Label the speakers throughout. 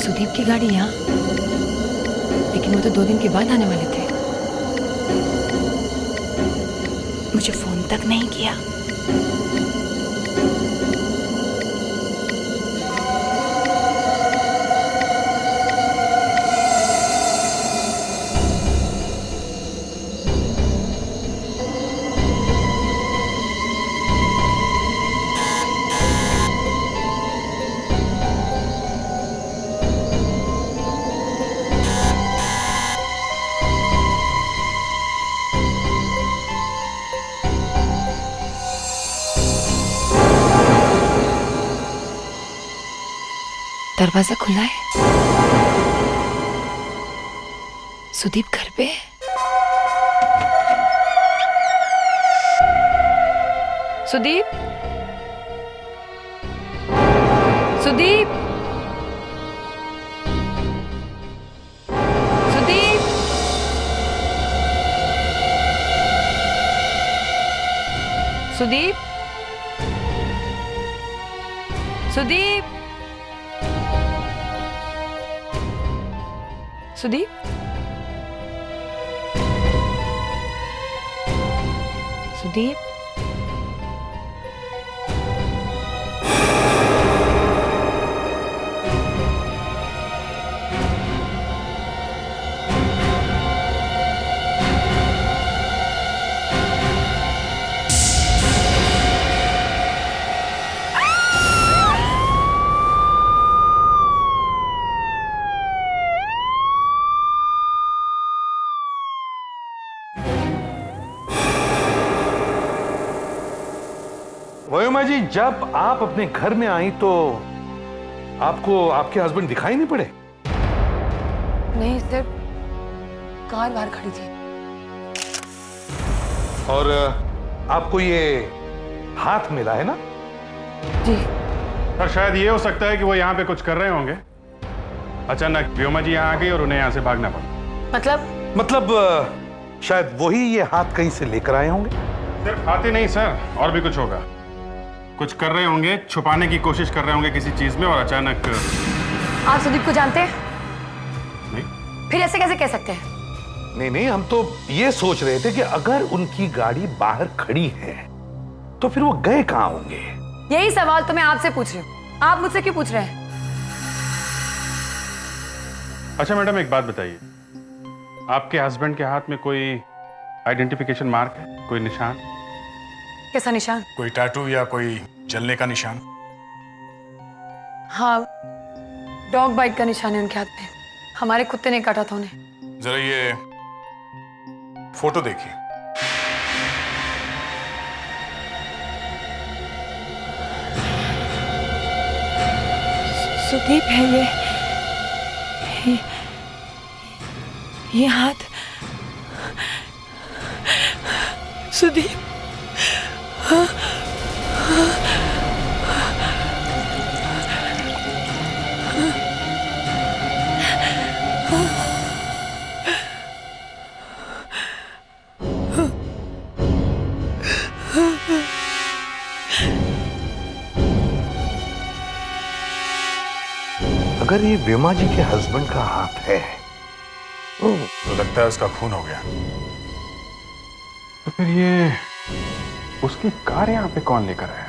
Speaker 1: सुदीप की गाड़ी यहाँ, लेकिन वो तो 2 दिन के बाद आने वाले थे। मुझे फोन तक नहीं किया। दरवाजा खुला है। सुदीप घर पे है। सुदीप, सुदीप, सुदीप, सुदीप, सुदीप, सुदीप, सुदीप,
Speaker 2: वयोमा जी, जब आप अपने घर में आई तो आपको आपके हस्बैंड दिखाई नहीं पड़े?
Speaker 1: नहीं, सिर्फ कार बाहर खड़ी थी।
Speaker 2: और आपको ये हाथ मिला है ना?
Speaker 1: जी।
Speaker 3: सर, शायद ये हो सकता है कि वो यहाँ पे कुछ कर रहे होंगे। अचानक व्योमा जी यहाँ आ गई और उन्हें यहाँ से भागना पड़ा।
Speaker 2: मतलब शायद वही ये हाथ कहीं से लेकर आए होंगे।
Speaker 3: सिर्फ हाथ ही नहीं सर, और भी कुछ होगा। कुछ कर रहे होंगे, छुपाने की कोशिश कर रहे होंगे किसी चीज में, और अचानक।
Speaker 1: आप सुदीप को जानते हैं?
Speaker 3: नहीं।
Speaker 1: फिर ऐसे कैसे कह सकते हैं?
Speaker 2: नहीं नहीं, हम तो ये सोच रहे थे कि अगर उनकी गाड़ी बाहर खड़ी है तो फिर वो गए कहाँ होंगे।
Speaker 1: यही सवाल तो मैं आपसे पूछ रही हूँ, आप मुझसे क्यों पूछ रहे हैं?
Speaker 3: अच्छा मैडम, एक बात बताइए, आपके हस्बैंड के हाथ में कोई आइडेंटिफिकेशन मार्क है, कोई निशान?
Speaker 1: कैसा निशान?
Speaker 4: कोई टैटू या कोई जलने का निशान?
Speaker 1: हाँ, डॉग बाइट का निशान है उनके हाथ पे। हमारे कुत्ते ने काटा था उन्हें।
Speaker 4: जरा ये फोटो देखिए।
Speaker 1: सुदीप है ये हाथ सुदीप।
Speaker 2: अगर ये व्योमा जी के हस्बैंड का हाथ है
Speaker 4: तो लगता है उसका खून हो गया।
Speaker 3: तो फिर ये उसकी कार यहाँ पे कौन लेकर आया?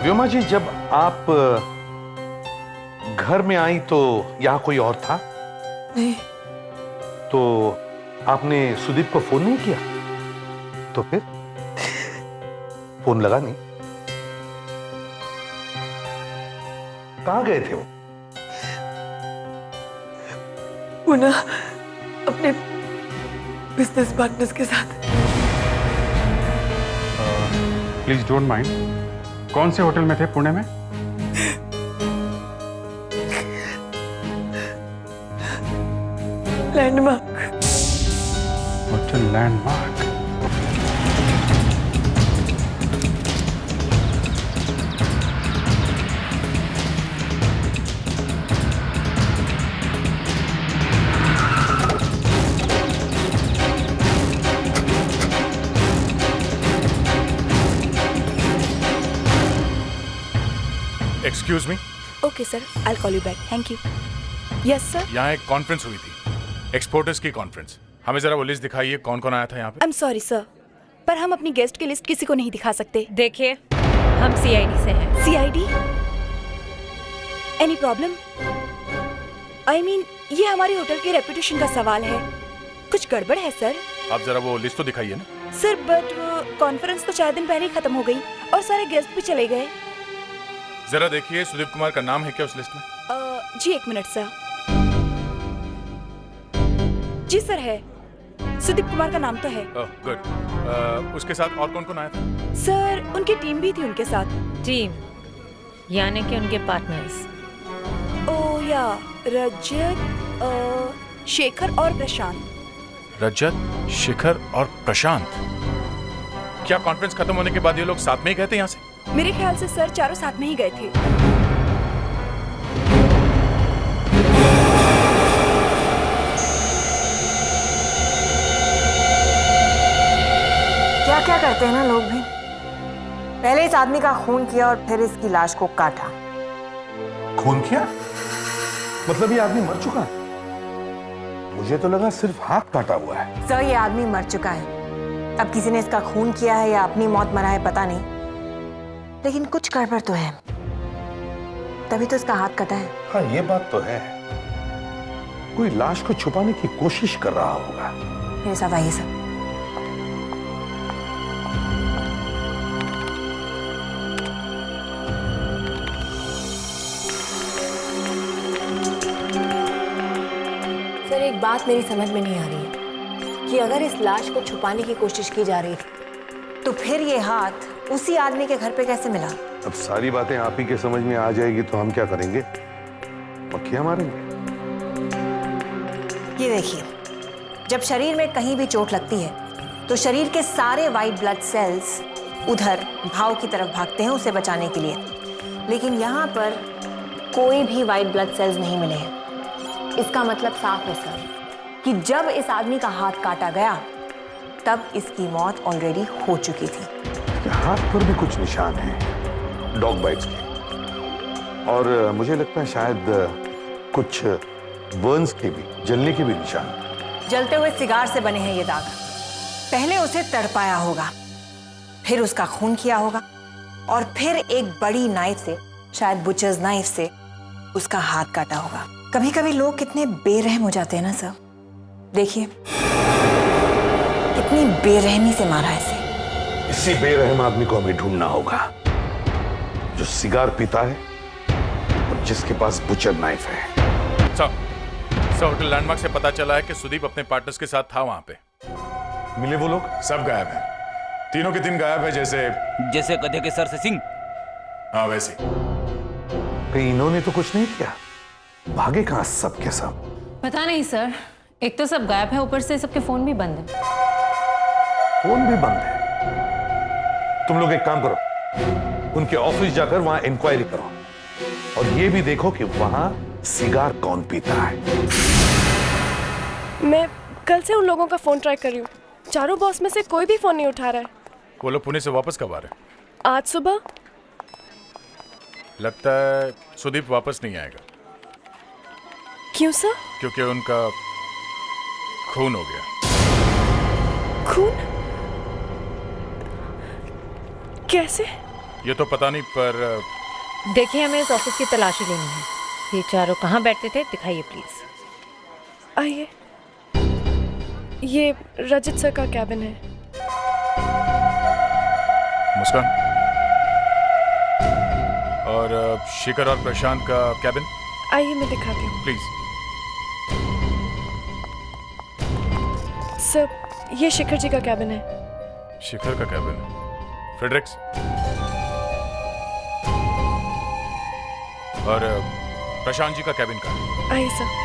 Speaker 2: व्योमा जी, जब आप घर में आई तो यहां कोई और था?
Speaker 1: नहीं।
Speaker 2: तो आपने सुदीप को फोन नहीं किया? तो फिर फोन लगा नहीं? कहां गए थे
Speaker 1: वो ना अपने बिजनेस पार्टनर्स के साथ।
Speaker 3: प्लीज डोंट माइंड, कौन से होटल में थे पुणे में?
Speaker 1: Landmark.
Speaker 3: Hotel landmark.
Speaker 4: Excuse me,
Speaker 5: okay sir, I will call you back, thank you. Yes sir.
Speaker 4: यहाँ एक कॉन्फ्रेंस हुई थी, एक्सपोर्टर्स की कॉन्फ्रेंस। हमें जरा वो लिस्ट दिखाइए, कौन कौन आया था यहाँ पे।
Speaker 5: आई एम सॉरी सर, पर हम अपनी गेस्ट की लिस्ट किसी को नहीं दिखा सकते।
Speaker 6: देखिए, हम सीआईडी से हैं।
Speaker 5: CID? Any problem? I mean, ये हमारी होटल की रेपुटेशन का सवाल है। कुछ गड़बड़ है सर?
Speaker 4: आप जरा वो लिस्ट तो दिखाइए ना।
Speaker 5: सर बट वो कॉन्फ्रेंस तो 4 दिन पहले ही खत्म हो गई और सारे गेस्ट भी चले गए।
Speaker 4: जरा देखिए, सुदीप कुमार का नाम है क्या उस लिस्ट में?
Speaker 5: जी 1 मिनट सर। जी सर है, सुदीप कुमार का नाम तो है।
Speaker 4: गुड। उसके साथ और कौन कौन आया था?
Speaker 5: सर उनकी टीम भी थी उनके साथ।
Speaker 6: टीम यानी कि उनके पार्टनर्स।
Speaker 5: ओ या रजत, शेखर और प्रशांत।
Speaker 4: रजत, शिखर और प्रशांत। क्या कॉन्फ्रेंस खत्म होने के बाद ये लोग साथ में ही गए थे यहाँ से?
Speaker 5: मेरे ख्याल से सर चारों साथ में ही गए थे।
Speaker 7: क्या क्या करते हैं ना लोग भी। पहले इस आदमी का खून किया और फिर इसकी लाश को काटा।
Speaker 2: खून किया? मतलब ये आदमी मर चुका है? मुझे तो लगा सिर्फ हाथ काटा हुआ है।
Speaker 7: सर ये आदमी मर चुका है। अब किसी ने इसका खून किया है या अपनी मौत मरा है पता नहीं, लेकिन कुछ गड़बड़ तो है, तभी तो इसका हाथ कटा है।
Speaker 2: हाँ ये बात तो है, कोई लाश को छुपाने की कोशिश कर रहा होगा।
Speaker 7: मेरे साथ आइए सर। सर एक बात मेरी समझ में नहीं आ रही है कि अगर इस लाश को छुपाने की कोशिश की जा रही थी तो फिर ये हाथ उसी आदमी के घर पे कैसे मिला?
Speaker 2: अब सारी बातें आप ही के समझ में आ जाएगी तो हम क्या करेंगे? मक्खियां मारेंगे।
Speaker 7: ये देखिए, जब शरीर में कहीं भी चोट लगती है तो शरीर के सारे वाइट ब्लड सेल्स उधर घाव की तरफ भागते हैं उसे बचाने के लिए, लेकिन यहाँ पर कोई भी वाइट ब्लड सेल्स नहीं मिले हैं। इसका मतलब साफ है सर कि जब इस आदमी का हाथ काटा गया तब इसकी मौत ऑलरेडी हो चुकी थी।
Speaker 2: हाथ पर भी कुछ निशान हैं, डॉग बाइट्स के, और मुझे लगता है शायद कुछ बर्न्स के भी, जलने के भी निशान।
Speaker 7: जलते हुए सिगार से बने हैं ये दाग। पहले उसे तड़पाया होगा, फिर उसका खून किया होगा और फिर एक बड़ी नाइफ से, शायद बुचर्स नाइफ से उसका हाथ काटा होगा। कभी कभी लोग कितने बेरहम हो जाते हैं ना सर। देखिए कितनी बेरहमी से मारा है इसे।
Speaker 2: इसी बेरहम आदमी को हमें ढूंढना होगा जो सिगार पीता है और जिसके पास बुचर नाइफ है।
Speaker 4: सर होटल लैंडमार्क से पता चला है कि सुदीप अपने पार्टनर्स के साथ था वहां पे।
Speaker 2: मिले वो लोग?
Speaker 4: सब गायब हैं, तीनों के दिन गायब है, जैसे
Speaker 8: गधे के सर से सिंह।
Speaker 4: हाँ वैसे।
Speaker 2: कहीं इन्होंने तो कुछ नहीं किया? भागे कहां सब के सब?
Speaker 6: पता नहीं सर, एक तो सब गायब है, ऊपर से सबके फोन भी बंद है।
Speaker 2: फोन भी बंद है? तुम लोग एक काम करो, उनके ऑफिस जाकर वहां इंक्वायरी करो और ये भी देखो कि वहां सिगार कौन पीता है।
Speaker 9: मैं कल से उन लोगों का फोन ट्राई कर रही हूँ, चारों बॉस में से कोई भी फोन नहीं उठा रहा है।
Speaker 4: वो लोग पुणे से वापस कब आ रहे हैं?
Speaker 9: आज सुबह।
Speaker 4: लगता है सुदीप वापस नहीं आएगा।
Speaker 9: क्यों सर?
Speaker 4: क्योंकि उनका खून हो गया।
Speaker 9: खून? कैसे?
Speaker 4: ये तो पता नहीं, पर
Speaker 6: देखिए हमें इस ऑफिस की तलाशी लेनी है। ये चारों कहाँ बैठते थे, दिखाइए प्लीज।
Speaker 9: आइए, ये रजत सर का कैबिन है।
Speaker 4: मुस्कान और शिखर और प्रशांत का कैबिन।
Speaker 9: आइए मैं दिखाती हूँ।
Speaker 4: प्लीज।
Speaker 9: सर ये शिखर जी का कैबिन है।
Speaker 4: शिखर का कैबिन। फ्रेडरिक्स और प्रशांत जी का कैबिन का है।
Speaker 9: आइए सर।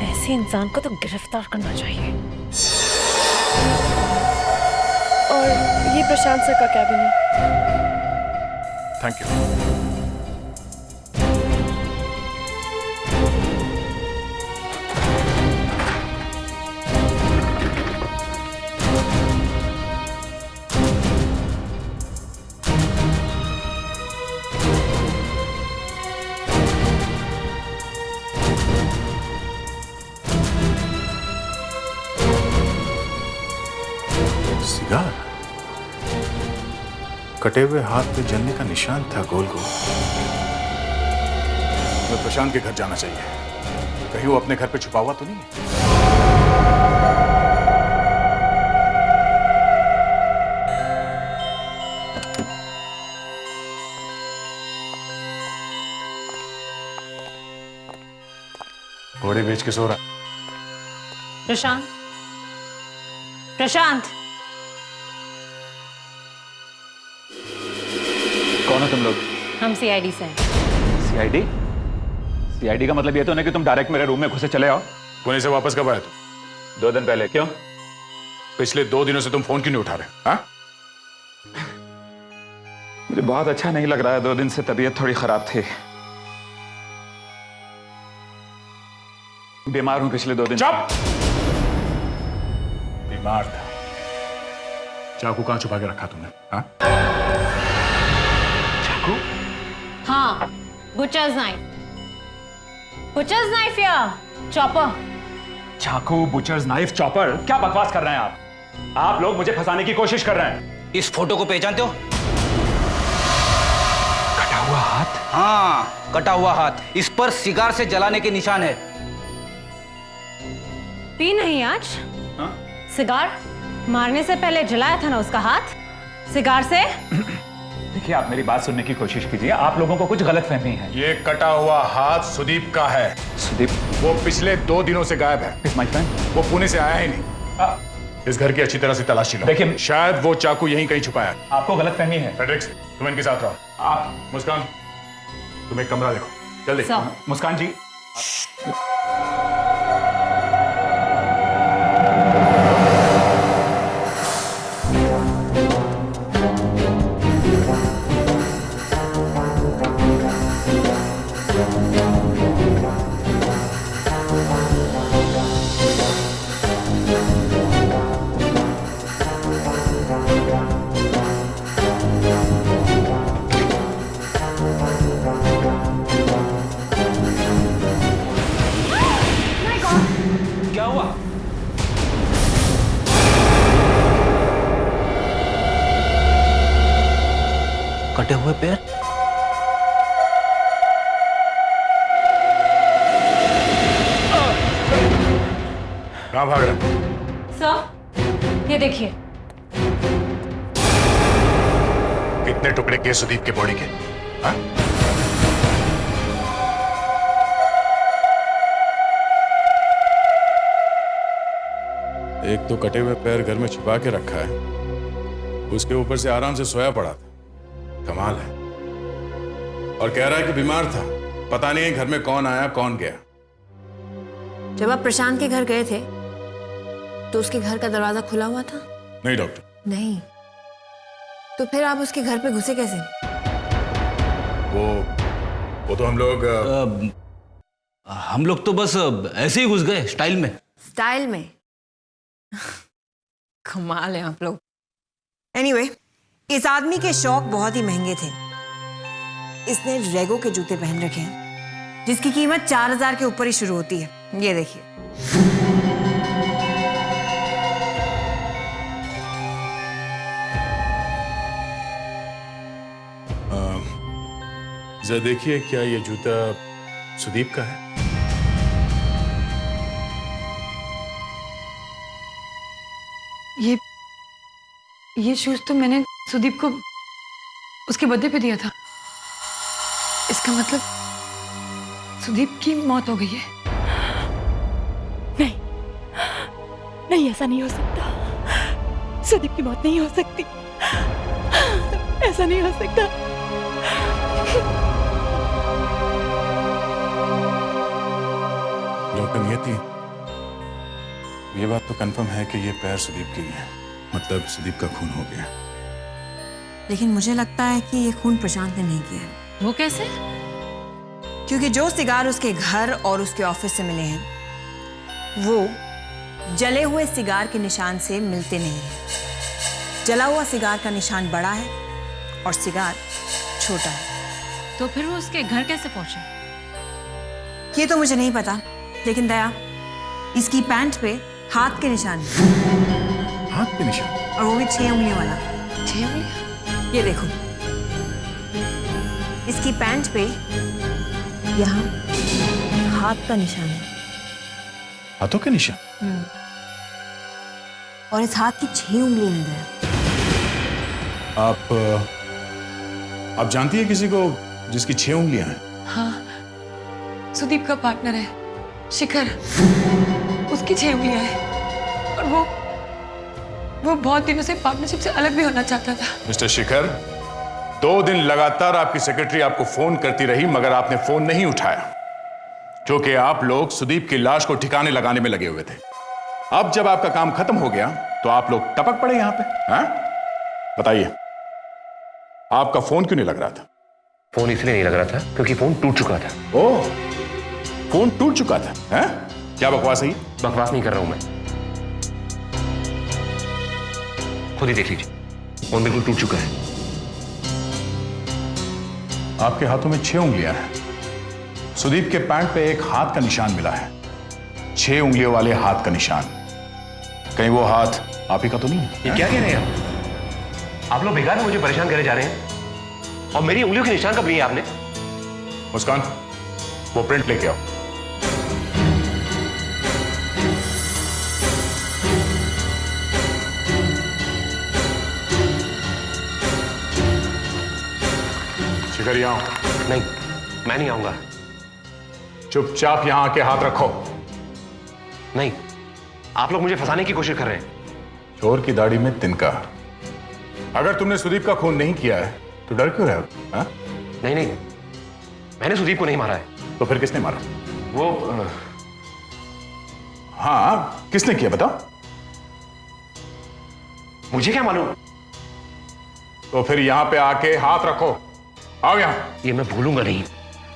Speaker 6: ऐसे इंसान को तो गिरफ्तार करना चाहिए।
Speaker 9: और ये प्रशांत सर का कैबिन है।
Speaker 4: Thank you. सिगार, कटे हुए हाथ पे जलने का निशान था गोल गोल। हमें प्रशांत के घर जाना चाहिए, कहीं वो अपने घर पे छुपा हुआ तो नहीं है। घोड़े बेच के सो रहा।
Speaker 6: प्रशांत, प्रशांत,
Speaker 8: कौन हो तुम लोग?
Speaker 6: हम सीआईडी से हैं।
Speaker 8: सीआईडी? सीआईडी का मतलब ये तो नहीं कि तुम डायरेक्ट मेरे रूम में घुसे चले आओ।
Speaker 4: पुणे से वापस कब आया तू?
Speaker 8: 2 दिन पहले। क्यों?
Speaker 4: पिछले 2 दिनों से तुम फोन क्यों नहीं उठा रहे? हाँ?
Speaker 8: मुझे बहुत अच्छा नहीं लग रहा है। 2 दिन से तबीयत थोड़ी खराब थी। बीमार हूं पिछले 2 दिन।
Speaker 4: चुप! बीमार था। चाकू कहां छुपा के रखा तुमने? हाँ?
Speaker 8: चाकू?
Speaker 6: हाँ, बुचर्स नाइफ। बुचर्स नाइफ या चॉपर?
Speaker 8: चाकू, बुचर्स नाइफ, चॉपर? क्या बकवास कर रहे हैं आप? आप लोग मुझे फंसाने की कोशिश कर रहे हैं।
Speaker 10: इस फोटो को पहचानते हो?
Speaker 8: कटा हुआ हाथ?
Speaker 10: हाँ, कटा हुआ हाथ। इस पर सिगार से जलाने के निशान है।
Speaker 6: पी नहीं आज?
Speaker 8: हाँ?
Speaker 6: सिगार मारने से पहले जलाया था ना उसका हाथ, सिगार से।
Speaker 8: देखिए, आप मेरी बात सुनने की कोशिश कीजिए। आप लोगों को कुछ गलतफहमी है।
Speaker 4: ये कटा हुआ हाथ सुदीप का है।
Speaker 8: सुदीप?
Speaker 4: वो पिछले 2 दिनों से गायब है।
Speaker 8: Is my friend?
Speaker 4: वो पुणे से आया ही नहीं। इस घर की अच्छी तरह से तलाशी लो।
Speaker 8: देखिए,
Speaker 4: शायद वो चाकू यहीं कहीं छुपाया है।
Speaker 8: आपको गलतफहमी है।
Speaker 4: फ्रेडरिक्स, तुम इनके साथ रहो।
Speaker 8: आप
Speaker 4: मुस्कान, तुम एक कमरा देखो जल्दी।
Speaker 8: मुस्कान जी,
Speaker 10: क्या हुआ? कटे हुए पैर?
Speaker 4: कहां भाग रहे?
Speaker 6: सर, ये देखिए।
Speaker 4: कितने टुकड़े किए सुदीप के बॉडी के? हाँ? एक तो कटे हुए पैर घर में छुपा के रखा है, उसके ऊपर से आराम से सोया पड़ा था। कमाल है। और कह रहा है कि बीमार था। पता नहीं घर में कौन आया कौन गया।
Speaker 7: जब आप प्रशांत के घर गए थे तो उसके घर का दरवाजा खुला हुआ था?
Speaker 4: नहीं डॉक्टर।
Speaker 7: नहीं, तो फिर आप उसके घर पे घुसे कैसे?
Speaker 4: वो तो
Speaker 10: हम लोग तो बस ऐसे ही घुस गए स्टाइल में।
Speaker 7: स्टाइल में? कमाल है आप लोग। एनीवे, इस आदमी के शौक बहुत ही महंगे थे। इसने रेगो के जूते पहन रखे हैं जिसकी कीमत 4000 के ऊपर ही शुरू होती है। ये देखिए।
Speaker 4: जरा देखिए, क्या ये जूता सुदीप का है?
Speaker 1: ये शूज तो मैंने सुदीप को उसके बर्थडे पे दिया था। इसका मतलब सुदीप की मौत हो गई है।
Speaker 9: नहीं, नहीं, ऐसा नहीं हो सकता। सुदीप की मौत नहीं हो सकती। ऐसा नहीं हो सकता।
Speaker 4: डॉक्टर नियति, ये बात तो कंफर्म है कि ये पैर सुदीप की है। मतलब सुदीप का खून हो गया।
Speaker 7: लेकिन मुझे लगता है कि ये खून प्रशांत ने नहीं किया है।
Speaker 6: वो कैसे?
Speaker 7: क्योंकि जो सिगार उसके घर और उसके ऑफिस से मिले हैं वो जले हुए सिगार के निशान से मिलते नहीं हैं। जला हुआ सिगार का निशान बड़ा है और सिगार छोटा है।
Speaker 6: तो फिर वो उसके घर कैसे पहुंचे?
Speaker 7: ये तो मुझे नहीं पता, लेकिन दया, इसकी पैंट पे हाथ के निशान हैं।
Speaker 4: हाथ के निशान?
Speaker 7: और वो भी 6 उंगलियों वाला।
Speaker 1: 6 उंगलियां?
Speaker 7: ये देखो, इसकी पैंट पे यहाँ हाथ का निशान है।
Speaker 4: हाथों के निशान?
Speaker 7: और इस हाथ की 6 उंगलियां हैं।
Speaker 4: आप जानती है किसी को जिसकी 6 उंगलियां हैं?
Speaker 1: हाँ, सुदीप का पार्टनर है शिखर, उसकी 6 उंगलियां हैं। और वो बहुत दिनों से पार्टनरशिप से अलग भी होना चाहता था।
Speaker 4: मिस्टर शिखर, 2 दिन लगातार आपकी सेक्रेटरी आपको फोन करती रही मगर आपने फोन नहीं उठाया, क्योंकि आप लोग सुदीप की लाश को ठिकाने लगाने में लगे हुए थे। अब जब आपका काम खत्म हो गया तो आप लोग टपक पड़े यहां पे। हाँ? बताइए, आपका फोन क्यों नहीं लग रहा था?
Speaker 11: फोन इसलिए नहीं लग रहा था क्योंकि फोन टूट चुका था।
Speaker 4: ओह, फोन टूट चुका था? हैं? क्या बकवास है ये?
Speaker 11: बकवास नहीं कर रहा हूं मैं, खुद ही देख लीजिए, फोन बिल्कुल टूट चुका है।
Speaker 4: आपके हाथों में 6 उंगलियां हैं। सुदीप के पैंट पे एक हाथ का निशान मिला है, 6 उंगलियों वाले हाथ का निशान। कहीं वो हाथ आप ही का तो नहीं है?
Speaker 11: ये क्या कह रहे हैं आप लोग बेकार में मुझे परेशान करे जा रहे हैं। और मेरी उंगलियों के निशान कब लिए आपने?
Speaker 4: मुस्कान, वो प्रिंट लेके आओ। शिखर, यहां आओ।
Speaker 11: नहीं, मैं नहीं आऊंगा।
Speaker 4: चुपचाप यहां आके हाथ रखो।
Speaker 11: नहीं, आप लोग मुझे फंसाने की कोशिश कर रहे हैं।
Speaker 4: चोर की दाढ़ी में तिनका। अगर तुमने सुदीप का खून नहीं किया है तो डर क्यों रहे हो? हाँ?
Speaker 11: नहीं नहीं, मैंने सुदीप को नहीं मारा है।
Speaker 4: तो फिर किसने मारा?
Speaker 11: वो
Speaker 4: हाँ, किसने किया बताओ?
Speaker 11: मुझे क्या मालूम?
Speaker 4: तो फिर यहां पे आके हाथ रखो। आओ यहां।
Speaker 11: ये मैं भूलूंगा नहीं,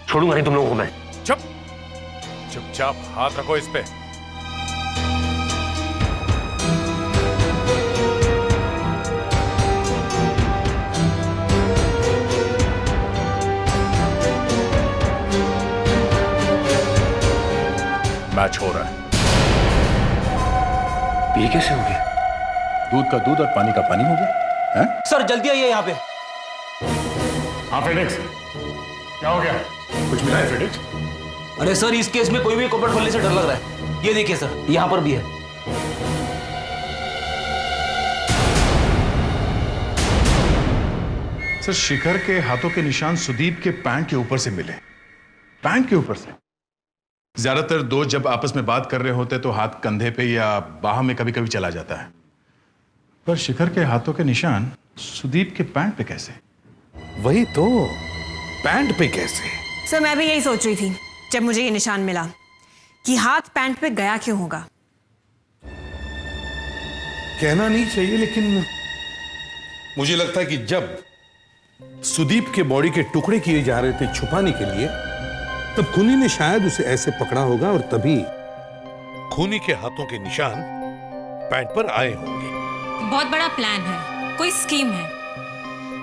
Speaker 11: छोड़ूंगा नहीं तुम लोगों को मैं।
Speaker 4: चुपचाप हाथ रखो इस पे। मैच हो रहा है।
Speaker 11: ये कैसे हो गया?
Speaker 4: दूध का दूध और पानी का पानी हो गया है?
Speaker 10: सर जल्दी आइए यहाँ पे।
Speaker 4: हाँ फेडिक्स, क्या हो गया? कुछ मिला है फेडिक्स?
Speaker 10: अरे सर, इस केस में कोई भी कपड़ खोलने से डर लग रहा है। ये देखिए सर, यहाँ पर भी है।
Speaker 4: सर, शिखर के हाथों के निशान सुदीप के पैंट के ऊपर से मिले। पैंट के ऊपर से? ज्यादातर दोस्त जब आपस में बात कर रहे होते तो हाथ कंधे पे या बाह में कभी कभी चला जाता है, पर शिखर के हाथों के निशान सुदीप के पैंट पे कैसे?
Speaker 2: वही तो, पैंट पे कैसे?
Speaker 7: सर, मैं भी यही सोच रही थी जब मुझे ये निशान मिला कि हाथ पैंट पे गया क्यों होगा।
Speaker 2: कहना नहीं चाहिए, लेकिन मुझे लगता है कि जब सुदीप के बॉडी के टुकड़े किए जा रहे थे छुपाने के लिए, तब खूनी ने शायद उसे ऐसे पकड़ा होगा और तभी खूनी के हाथों के निशान पैंट पर आए होंगे।
Speaker 12: बहुत बड़ा प्लान है, कोई स्कीम है।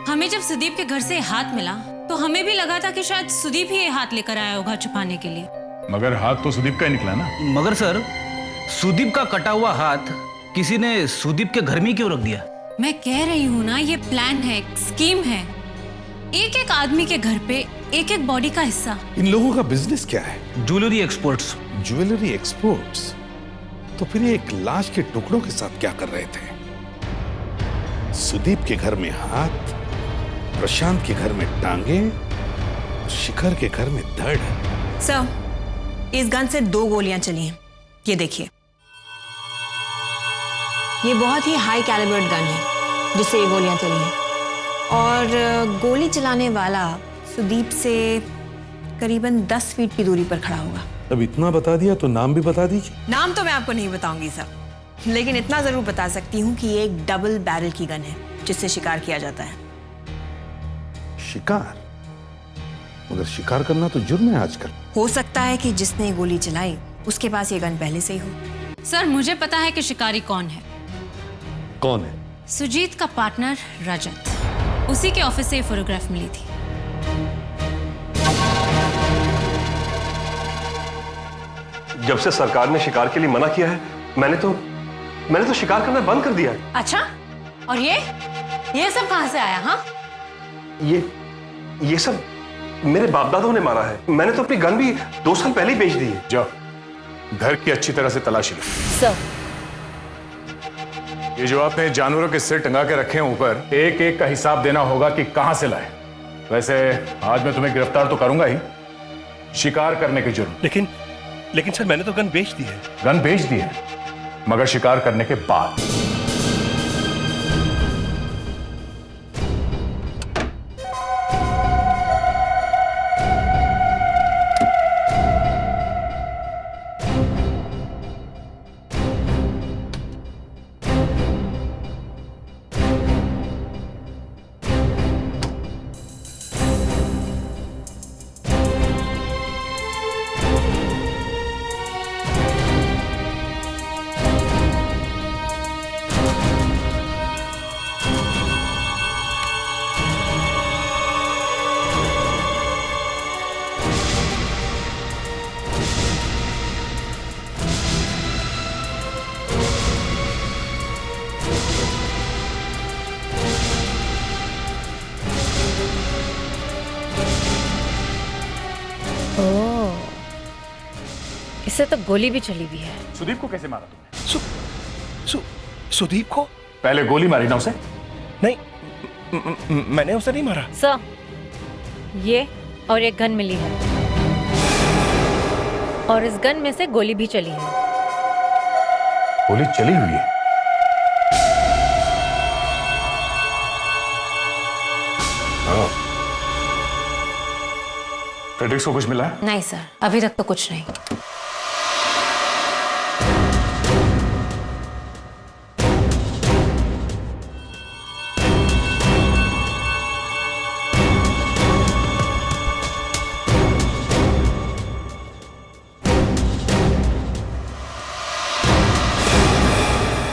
Speaker 12: हमें जब सुदीप के घर से हाथ मिला तो हमें भी लगा था कि शायद सुदीप ही ये हाथ लेकर आया होगा छुपाने के लिए।
Speaker 4: मगर हाथ तो सुदीप का ही निकला ना।
Speaker 10: मगर सर, सुदीप का कटा हुआ हाथ किसी ने सुदीप के घर में क्यों रख दिया?
Speaker 12: मैं कह रही हूँ ना, ये प्लान है, स्कीम है। एक एक आदमी के घर पे एक एक बॉडी का हिस्सा।
Speaker 2: इन लोगों का बिजनेस क्या है?
Speaker 10: Jewellery exports.
Speaker 2: Jewellery exports? तो फिर ये एक लाश के टुकड़ों के साथ क्या कर रहे थे? सुदीप के घर में हाथ, प्रशांत के घर में टांगे, शिखर के घर में धड़।
Speaker 7: सर, इस गन से 2 गोलियां चली हैं। ये देखिए, ये बहुत ही हाई कैलिबर्ड गन है जिससे ये गोलियां चली हैं। और गोली चलाने वाला सुदीप से करीबन 10 फीट की दूरी पर खड़ा होगा।
Speaker 2: अब इतना बता दिया तो नाम भी बता दीजिए।
Speaker 7: नाम तो मैं आपको नहीं बताऊंगी सर, लेकिन इतना जरूर बता सकती हूँ कि ये एक डबल बैरल की गन है जिससे शिकार किया जाता है।
Speaker 2: शिकार? मगर शिकार करना तो जुर्म है आजकल।
Speaker 7: हो सकता है कि जिसने गोली चलाई उसके पास ये गन पहले से ही हो।
Speaker 12: सर मुझे पता है कि शिकारी कौन है।
Speaker 2: कौन है?
Speaker 12: सुजीत का पार्टनर रजत। उसी के ऑफिस से ये फोटोग्राफ मिली थी।
Speaker 11: जब से सरकार ने शिकार के लिए मना किया है, मैंने तो शिकार करना बंद कर दिया है।
Speaker 12: अच्छा, और ये सब कहां से आया? हाँ,
Speaker 11: ये सब मेरे बाप दादों ने मारा है। मैंने तो अपनी गन भी 2 साल पहले ही बेच दी है।
Speaker 4: जाओ, घर की अच्छी तरह से तलाशी लो।
Speaker 6: सर,
Speaker 4: ये जो आपने जानवरों के सिर टंगा के रखे हैं ऊपर, एक एक का हिसाब देना होगा कि कहां से लाए। वैसे आज मैं तुम्हें गिरफ्तार तो करूंगा ही, शिकार करने के जुर्म।
Speaker 11: लेकिन सर, मैंने तो गन बेच दी है।
Speaker 4: गन बेच दी है, मगर शिकार करने के बाद।
Speaker 6: इससे तो गोली भी चली हुई है।
Speaker 4: सुदीप को कैसे मारा तुमने?
Speaker 11: सुदीप को?
Speaker 4: पहले गोली मारी ना उसे?
Speaker 11: नहीं, मैंने उसे नहीं मारा।
Speaker 6: सर, ये और एक गन मिली है, और इस गन में से गोली भी चली है।
Speaker 4: गोली चली हुई है? फ्रेडरिक्स को कुछ मिला है?
Speaker 12: नहीं सर, अभी तक तो कुछ नहीं।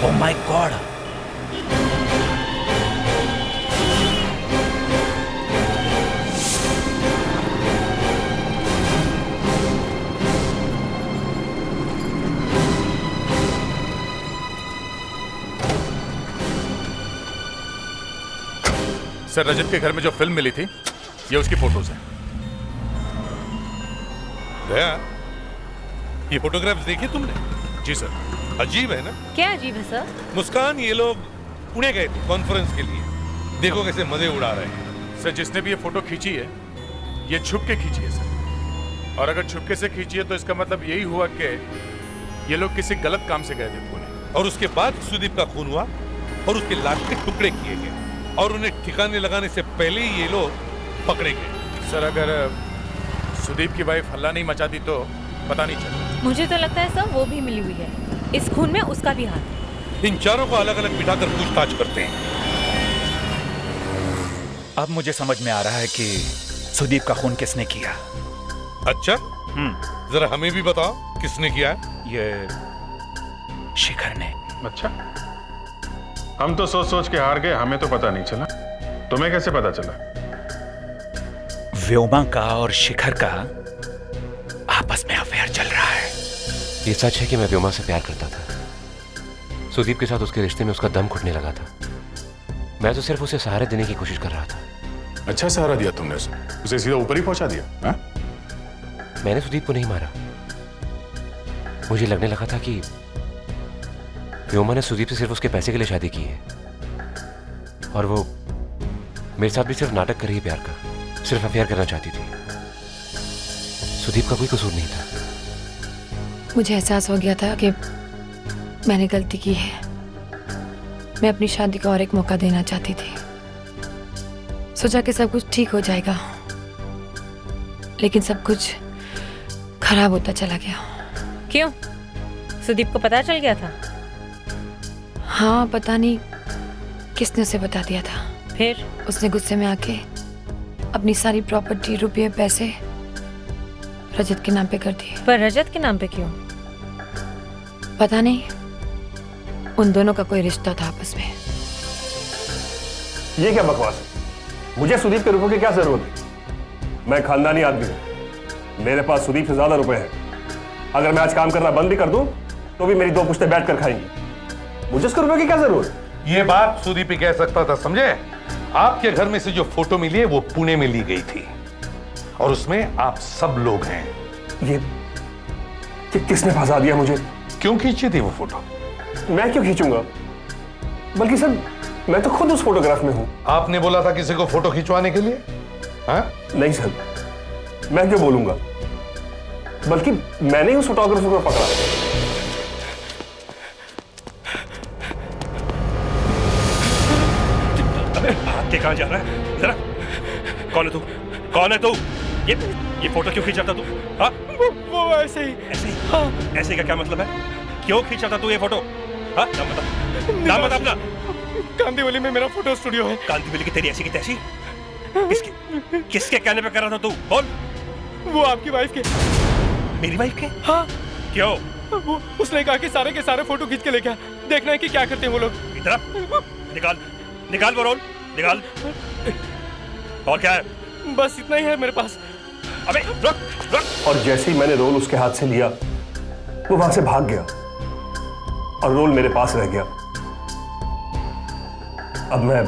Speaker 10: Oh my God!
Speaker 2: सर, रजत के घर में जो फिल्म मिली थी, ये उसकी फोटोज है। दया, ये फोटोग्राफ्स देखी तुमने? जी सर। अजीब है ना?
Speaker 6: क्या अजीब है सर?
Speaker 2: मुस्कान, ये लोग पुणे गए थे कॉन्फ्रेंस के लिए। देखो कैसे मजे उड़ा रहे हैं।
Speaker 4: सर, जिसने भी ये फोटो खींची है, ये छुप के खींची है सर। और अगर छुपके से खींची है तो इसका मतलब यही हुआ कि ये लोग किसी गलत काम से गए थे पुणे।
Speaker 2: और उसके बाद सुदीप का खून हुआ और उसके लाश के टुकड़े किए गए और उन्हें ठिकाने लगाने से पहले ही ये लोग पकड़े गए।
Speaker 4: सर, अगर सुदीप की वाइफ हल्ला नहीं मचाती तो पता नहीं चला।
Speaker 6: मुझे तो लगता है सर वो भी मिली हुई है। इस खून में उसका भी हाथ है।
Speaker 2: इन चारों को अलग अलग बिठाकर पूछताछ करते हैं।
Speaker 8: अब मुझे समझ में आ रहा है कि सुदीप का खून किसने किया।
Speaker 2: अच्छा, जरा हमें भी बताओ किसने किया है?
Speaker 8: ये शिखर ने।
Speaker 3: अच्छा, हम तो सोच सोच के हार गए, हमें तो पता नहीं चला। तुम्हें कैसे पता चला?
Speaker 8: व्योमा का और शिखर का आपस में अफेयर चल रहा है।
Speaker 11: ये सच है कि मैं व्योमा से प्यार करता था। सुदीप के साथ उसके रिश्ते में उसका दम घुटने लगा था। मैं तो सिर्फ उसे सहारा देने की कोशिश कर रहा था।
Speaker 4: अच्छा सहारा दिया तुमने उसे सीधा ऊपर ही पहुंचा दिया। हा?
Speaker 11: मैंने सुदीप को नहीं मारा। मुझे लगने लगा था कि व्योमा ने सुदीप से सिर्फ उसके पैसे के लिए शादी की है, और वो मेरे साथ भी सिर्फ नाटक कर रही है प्यार का, सिर्फ अफेयर करना चाहती थी। सुदीप का कोई कसूर नहीं था।
Speaker 1: मुझे एहसास हो गया था कि मैंने गलती की है। मैं अपनी शादी को और एक मौका देना चाहती थी। सोचा कि सब कुछ ठीक हो जाएगा, लेकिन सब कुछ खराब होता चला गया।
Speaker 6: क्यों? सुदीप को पता चल गया था?
Speaker 1: हाँ, पता नहीं किसने उसे बता दिया था।
Speaker 6: फिर
Speaker 1: उसने गुस्से में आके अपनी सारी प्रॉपर्टी, रुपये, पैसे रजत के नाम पे कर दिए।
Speaker 6: पर रजत के नाम पे क्यों?
Speaker 1: पता नहीं, उन दोनों का कोई रिश्ता था आपस में।
Speaker 13: ये क्या बकवास है? मुझे सुदीप के रुपयों की क्या जरूरत है? मैं खानदानी आदमी हूं, मेरे पास सुदीप से ज्यादा रुपए हैं। अगर मैं आज काम करना बंद भी कर दूं तो भी मेरी 2 पुश्ते बैठ कर खाएंगी। मुझे उसके रुपयों की क्या जरूरत?
Speaker 2: ये बात सुदीप ही कह सकता था, समझे? आपके घर में से जो फोटो मिली है वो पुणे में ली गई थी और उसमें आप सब लोग हैं।
Speaker 13: ये किसने फंसा दिया मुझे?
Speaker 2: क्यों खींची थी वो फोटो?
Speaker 13: मैं क्यों खींचूंगा? बल्कि सर, मैं तो खुद उस फोटोग्राफ में हूं।
Speaker 2: आपने बोला था किसी को फोटो खिंचवाने के लिए? हाँ?
Speaker 13: नहीं सर, मैं क्यों बोलूंगा? बल्कि मैंने ही उस फोटोग्राफर को पकड़ा।
Speaker 14: भाग के कहां जा रहा है? जरा कौन है तू? कौन है तू? ये फोटो क्यों खींचा था तू? हाँ?
Speaker 13: वो ऐसे ही।
Speaker 14: ऐसे ही? हाँ। ऐसे का क्या मतलब है? क्यों खींचा था तू ये फोटो? हाँ? नाम बता, नाम बता अपना।
Speaker 13: कांदीवली में मेरा फोटो स्टूडियो है।
Speaker 14: कांदीवली की तेरी ऐसी की तैसी? किसके कहने पे कर रहा था तू? बोल।
Speaker 13: वो आपकी वाइफ के।
Speaker 14: मेरी वाइफ के?
Speaker 13: हाँ।
Speaker 14: क्यों?
Speaker 13: उसने कहा कि सारे के सारे फोटो खींच के लेके आ, देखना है कि क्या करते हैं वो लोग।
Speaker 14: इधर निकाल, निकाल वो रोल, निकाल। और क्या है?
Speaker 13: बस इतना ही है मेरे पास।
Speaker 14: अबे रुक।
Speaker 13: और जैसे ही मैंने रोल उसके हाथ से लिया, वो वहां से भाग गया और रोल मेरे पास रह गया। अब मैं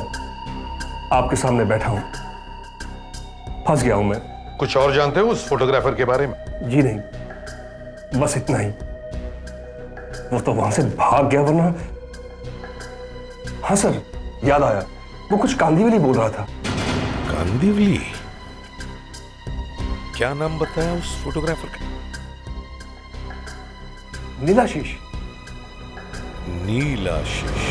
Speaker 13: आपके सामने बैठा हूं, फंस गया हूं मैं।
Speaker 2: कुछ और जानते हो उस फोटोग्राफर के बारे में?
Speaker 13: जी नहीं, बस इतना ही। वो तो वहां से भाग गया, वरना। हाँ सर, याद आया, वो कुछ कांदीवली बोल रहा था।
Speaker 2: कांदीवली? क्या नाम बताया उस फोटोग्राफर का?
Speaker 13: नीलाशीष।
Speaker 2: नीलाशीष।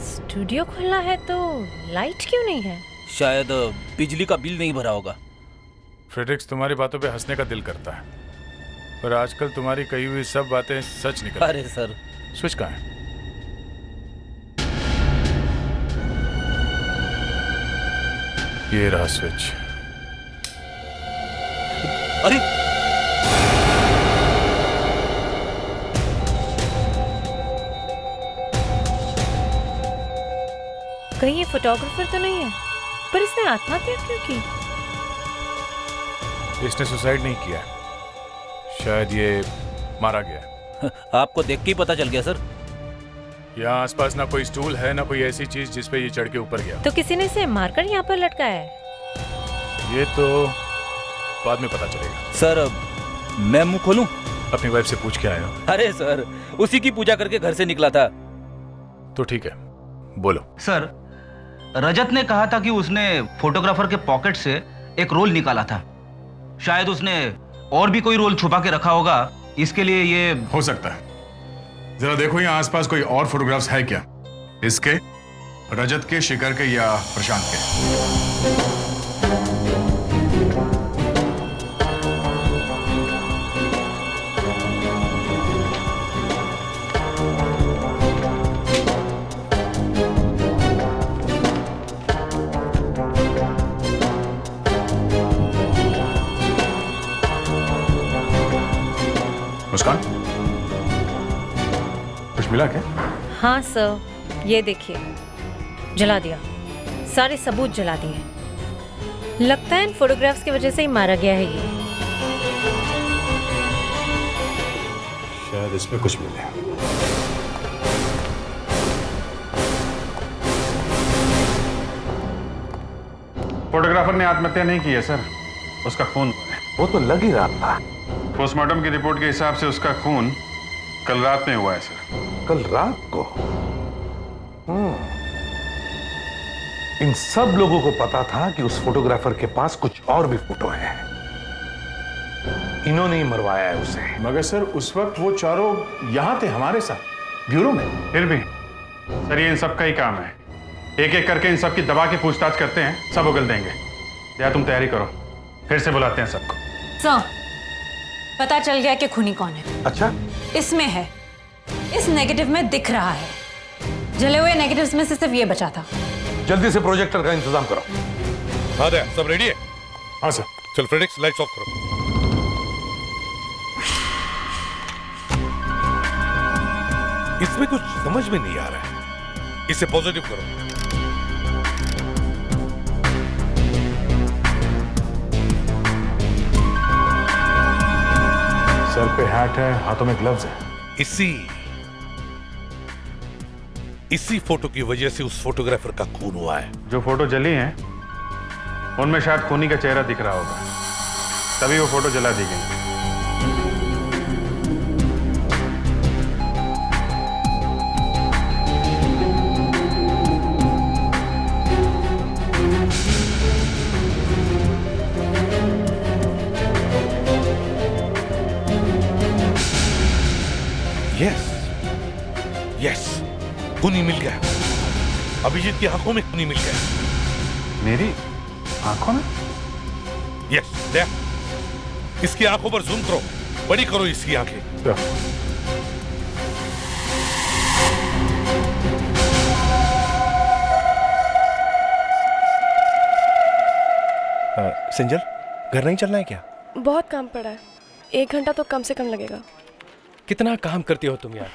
Speaker 6: स्टूडियो खुला है तो लाइट क्यों नहीं है?
Speaker 10: शायद बिजली का बिल नहीं भरा होगा।
Speaker 3: फ्रेडरिक्स, तुम्हारी बातों पे हंसने का दिल करता है, पर आजकल तुम्हारी कही हुई सब बातें सच निकल।
Speaker 10: अरे सर,
Speaker 3: स्विच कहाँ है? ये रहा स्विच।
Speaker 10: अरे
Speaker 6: कहीं ये फोटोग्राफर तो नहीं है? पर इसने आत्महत्या क्यों की?
Speaker 3: इसने सुसाइड नहीं किया, शायद ये मारा गया।
Speaker 10: आपको देख के ही पता चल गया सर।
Speaker 3: यहाँ आसपास ना कोई स्टूल है, ना कोई ऐसी चीज जिस पे ये चढ़ के ऊपर गया।
Speaker 6: तो किसी ने इसे मारकर यहाँ पर लटकाया है?
Speaker 3: ये तो बाद में पता चलेगा।
Speaker 10: सर, मैं मुंह खोलूं?
Speaker 3: अपनी वाइफ से पूछ के आया।
Speaker 10: अरे सर, उसी की पूजा करके घर से निकला था।
Speaker 3: तो ठीक है, बोलो।
Speaker 10: सर, रजत ने कहा था कि उसने फोटोग्राफर के पॉकेट से एक रोल निकाला था। शायद उसने और भी कोई रोल छुपा के रखा होगा, इसके लिए ये
Speaker 4: हो सकता है। जरा देखो यहाँ आसपास कोई और फोटोग्राफ्स है क्या? इसके, रजत के, शिखर के या प्रशांत के? मुस्कान, कुछ मिला क्या?
Speaker 6: हाँ सर, ये देखिए, जला दिया। सारे सबूत जला दिए। लगता है इन फोटोग्राफ्स की वजह से ही मारा गया है ये।
Speaker 3: शायद इसमें कुछ मिले। फोटोग्राफर ने आत्महत्या नहीं की है सर, उसका खून हुआ है।
Speaker 2: वो तो लग ही रहा था।
Speaker 3: पोस्टमार्टम की रिपोर्ट के हिसाब से उसका खून कल रात में हुआ है सर।
Speaker 2: कल रात को? इन सब लोगों को पता था कि उस फोटोग्राफर के पास कुछ और भी फोटो है। इन्होंने ही मरवाया है उसे।
Speaker 3: मगर सर, उस वक्त वो चारों यहाँ थे हमारे साथ, ब्यूरो में। फिर भी सर, ये इन सब का ही काम है। एक एक करके इन सब की दबा के पूछताछ करते हैं, सब उगल देंगे। या तुम तैयारी करो, फिर से बुलाते हैं सबको।
Speaker 12: सर, पता चल गया कि खूनी कौन है।
Speaker 2: अच्छा,
Speaker 12: इसमें है, इस नेगेटिव में दिख रहा है। जले हुए नेगेटिव्स में से सिर्फ ये बचा था।
Speaker 2: जल्दी से प्रोजेक्टर का इंतजाम करो।
Speaker 15: हाँ दया, सब रेडी है?
Speaker 3: हाँ सर।
Speaker 15: चल फ्रेडिक्स, लाइट्स ऑफ करो। इसमें कुछ समझ में नहीं आ रहा है, इसे पॉजिटिव करो।
Speaker 3: सर पे हैट है, हाथों में ग्लव्स है।
Speaker 15: इसी फोटो की वजह से उस फोटोग्राफर का खून हुआ है।
Speaker 3: जो फोटो जली हैं, उनमें शायद खूनी का चेहरा दिख रहा होगा, तभी वो फोटो जला दी गई।
Speaker 15: यस, खूनी मिल गया। अभिजीत की आंखों में खूनी मिल गया।
Speaker 3: मेरी आंखों में?
Speaker 15: यस, देख, इसकी आंखों पर जूम करो, बड़ी करो इसकी आंखें।
Speaker 14: सिंजल, घर नहीं चलना है क्या?
Speaker 9: बहुत काम पड़ा है, 1 घंटा तो कम से कम लगेगा।
Speaker 14: कितना काम करती हो तुम यार।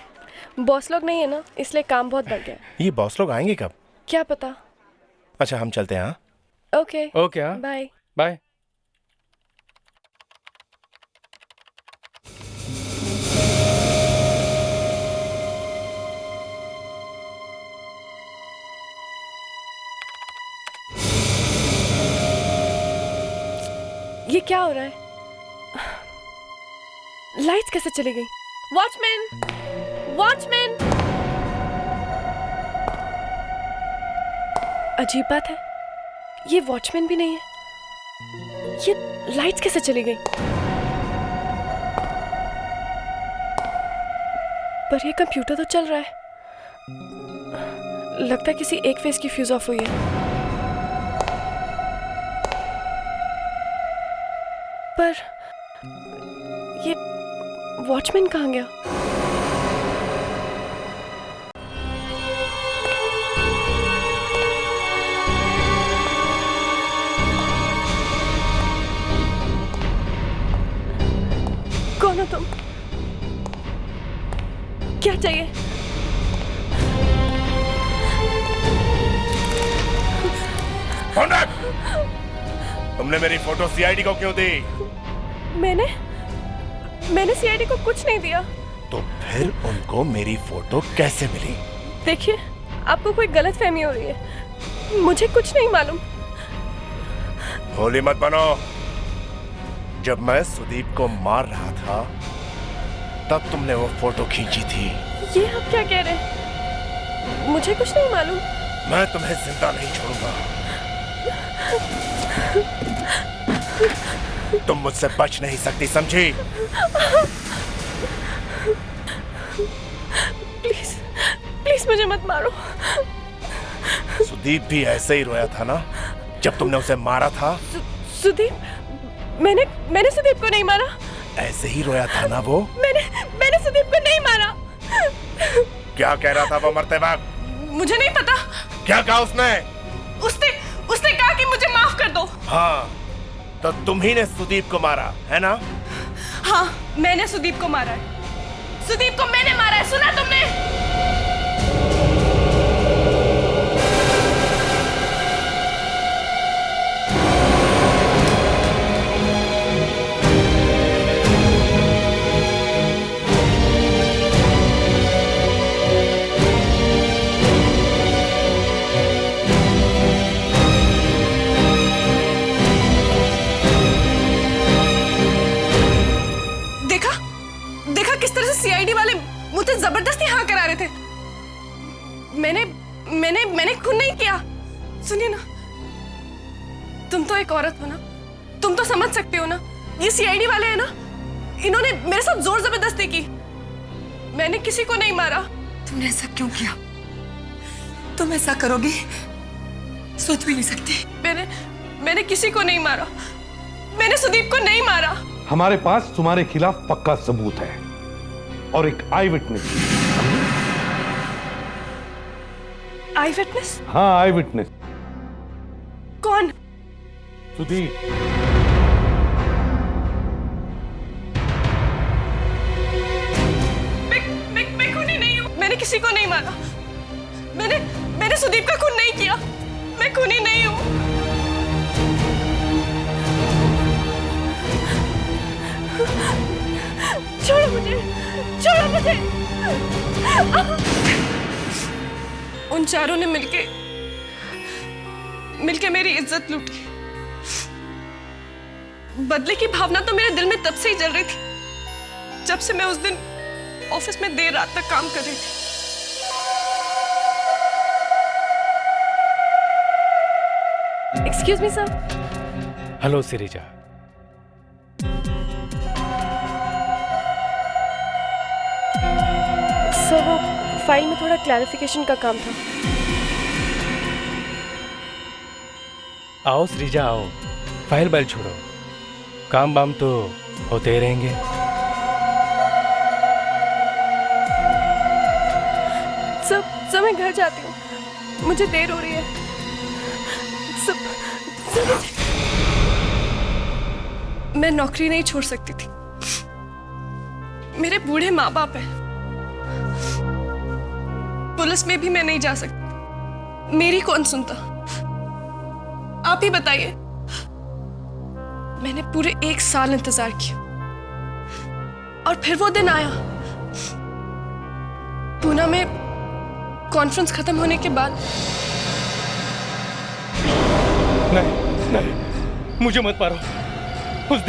Speaker 9: बॉस लोग नहीं है ना, इसलिए काम बहुत बढ़ गया।
Speaker 14: ये बॉस लोग आएंगे कब?
Speaker 9: क्या पता।
Speaker 14: अच्छा, हम चलते हैं। हाँ,
Speaker 9: ओके
Speaker 14: ओके, हाँ,
Speaker 9: बाय
Speaker 14: बाय।
Speaker 9: ये क्या हो रहा है? लाइट्स कैसे चली गई? Watchman, watchman! अजीब बात है, ये वॉचमैन भी नहीं है। ये लाइट्स कैसे चली गई? पर ये कंप्यूटर तो चल रहा है। लगता है किसी एक फेस की फ्यूज ऑफ हुई है। पर ये वॉचमैन कहाँ गया? कौन हो तुम? क्या चाहिए?
Speaker 14: तुमने मेरी फोटो सीआईडी को क्यों दी?
Speaker 9: मैंने सीआईडी को कुछ नहीं दिया।
Speaker 14: तो फिर उनको मेरी फोटो कैसे मिली?
Speaker 9: देखिए, आपको कोई गलतफहमी हो रही है। मुझे कुछ नहीं मालूम।
Speaker 14: भोली मत बनो। जब मैं सुदीप को मार रहा था, तब तुमने वो फोटो खींची थी।
Speaker 9: ये आप क्या कह रहे हैं? मुझे कुछ नहीं मालूम।
Speaker 14: मैं तुम्हें जिंदा नहीं छोड़ूंगा। तुम मुझसे बच नहीं सकती, समझी?
Speaker 9: प्लीज, प्लीज मुझे मत मारो।
Speaker 14: सुदीप भी ऐसे ही रोया था ना, जब तुमने उसे मारा था?
Speaker 9: सुदीप? मैंने सुदीप को नहीं मारा।
Speaker 14: ऐसे ही रोया था ना वो?
Speaker 9: मैंने सुदीप को नहीं मारा।
Speaker 14: क्या कह रहा था वो मरते वक्त?
Speaker 9: मुझे नहीं पता।
Speaker 14: क्या कहा उसने?
Speaker 9: उसने कहा कि मुझे माफ कर दो।
Speaker 14: हाँ, तो तुम ही ने सुदीप को मारा है ना?
Speaker 9: हाँ, मैंने सुदीप को मारा है। सुदीप को मैंने मारा है, सुना तुमने? देखा किस तरह से सीआईडी वाले मुझे जबरदस्ती हाँ करा रहे थे। मैंने खून नहीं किया। सुनिए ना, तुम तो एक औरत हो ना, तुम तो समझ सकते हो ना। ये सीआईडी वाले हैं ना, इन्होंने मेरे साथ जोर जबरदस्ती की। मैंने किसी को नहीं मारा।
Speaker 5: तुमने ऐसा क्यों किया? तुम ऐसा करोगी सोच भी नहीं सकती।
Speaker 9: मैंने किसी को नहीं मारा। मैंने सुदीप को नहीं मारा।
Speaker 2: हमारे पास तुम्हारे खिलाफ पक्का सबूत है और एक आई विटनेस।
Speaker 9: आई विटनेस?
Speaker 2: हाँ, आई विटनेस।
Speaker 9: कौन?
Speaker 2: सुदीप।
Speaker 9: मैं खूनी नहीं हूँ। मैंने किसी को नहीं मारा। मैंने सुदीप का खून नहीं किया। मैं खूनी नहीं हूँ। छोड़ो मुझे, छोड़ो मुझे। उन चारों ने मिलके मेरी इज्जत लूटी। बदले की भावना तो मेरे दिल में तब से ही जल रही थी जब से मैं उस दिन ऑफिस में देर रात तक काम कर रही थी। Excuse me sir.
Speaker 16: Hello Sirija.
Speaker 9: Sir वो फाइल में थोड़ा क्लैरिफिकेशन का काम था।
Speaker 16: आओ श्रीजा आओ, फाइल बैल छोड़ो, काम बाम तो होते ही रहेंगे।
Speaker 9: सब मैं घर जाती हूँ, मुझे देर हो रही है। मैं नौकरी नहीं छोड़ सकती थी। मेरे बूढ़े माँ बाप हैं। पुलिस में भी मैं नहीं जा सकती। मेरी कौन सुनता? आप ही बताइए। मैंने पूरे 1 साल इंतजार किया और फिर वो दिन आया। पूना में कॉन्फ्रेंस खत्म होने के बाद।
Speaker 16: नहीं, मुझे मत मारो। उस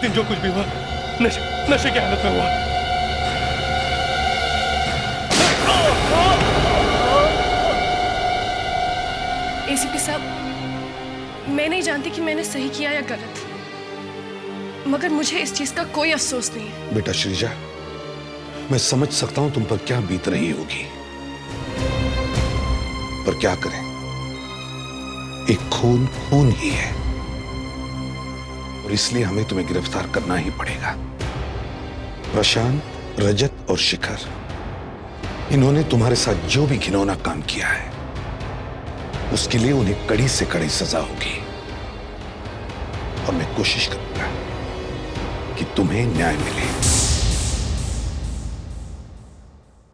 Speaker 16: दिन जो कुछ भी हुआ नशे की हालत में हुआ।
Speaker 9: एसीपी साहब, मैं नहीं जानती कि मैंने सही किया या गलत, मगर मुझे इस चीज का कोई अफसोस नहीं है।
Speaker 2: बेटा श्रीजा, मैं समझ सकता हूं तुम पर क्या बीत रही होगी, पर क्या करें, एक खून ही है और इसलिए हमें तुम्हें गिरफ्तार करना ही पड़ेगा। प्रशांत, रजत और शिखर, इन्होंने तुम्हारे साथ जो भी घिनौना काम किया है उसके लिए उन्हें कड़ी से कड़ी सजा होगी और मैं कोशिश करूंगा कि तुम्हें न्याय मिले।